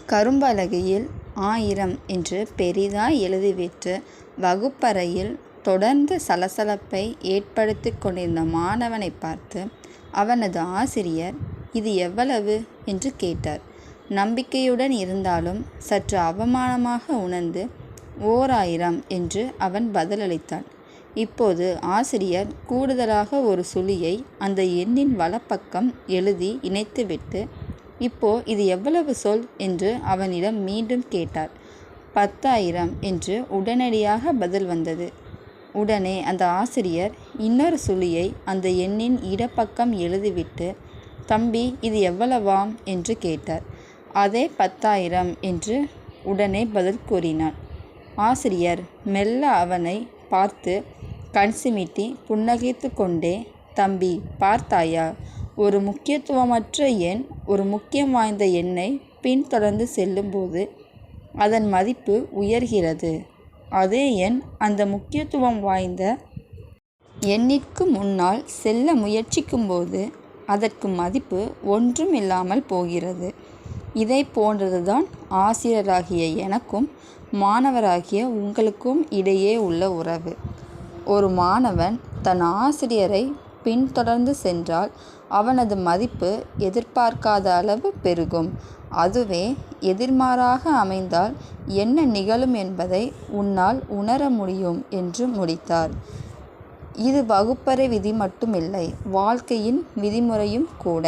கரும்பலகையில் 1000 என்று பெரிதாய் எழுதிவிட்டு வகுப்பறையில் தொடர்ந்து சலசலப்பை ஏற்படுத்திக் கொண்டிருந்த மாணவனைப் பார்த்து அவனது ஆசிரியர், "இது எவ்வளவு?" என்று கேட்டார். நம்பிக்கையுடன் இருந்தாலும் சற்று அவமானமாக உணர்ந்து, "ஓர் 1000" என்று அவன் பதிலளித்தான். இப்போது ஆசிரியர் கூடுதலாக ஒரு சுழியை அந்த எண்ணின் வலப்பக்கம் எழுதி இணைத்துவிட்டு, "இப்போ இது எவ்வளவு சொல்?" என்று அவனிடம் மீண்டும் கேட்டார். 10,000 என்று உடனடியாக பதில் வந்தது. உடனே அந்த ஆசிரியர் இன்னொரு சுழியை அந்த எண்ணின் இடப்பக்கம் எழுதிவிட்டு, "தம்பி, இது எவ்வளவாம்?" என்று கேட்டார். அதே 10,000 என்று உடனே பதில் கூறினான். ஆசிரியர் மெல்ல அவனை பார்த்து கண் சிமிட்டி புன்னகைத்து கொண்டே, "தம்பி, பார்த்தாயா? ஒரு முக்கியத்துவமற்ற எண் ஒரு முக்கியம் வாய்ந்த எண்ணை பின்தொடர்ந்து செல்லும்போது அதன் மதிப்பு உயர்கிறது. அதே எண் அந்த முக்கியத்துவம் வாய்ந்த எண்ணிற்கு முன்னால் செல்ல முயற்சிக்கும்போது அதற்கு மதிப்பு ஒன்றும் இல்லாமல் போகிறது. இதை போன்றதுதான் ஆசிரியராகிய எனக்கும் மாணவராகிய உங்களுக்கும் இடையே உள்ள உறவு. ஒரு மாணவன் தன் ஆசிரியரை பின்தொடர்ந்து சென்றால் அவனது மதிப்பு எதிர்பார்க்காத அளவு பெருகும். அதுவே எதிர்மாறாக அமைந்தால் என்ன நிகழும் என்பதை உன்னால் உணர முடியும்" என்று முடித்தார். இது வகுப்பறை விதி மட்டுமில்லை, வாழ்க்கையின் விதிமுறையும் கூட.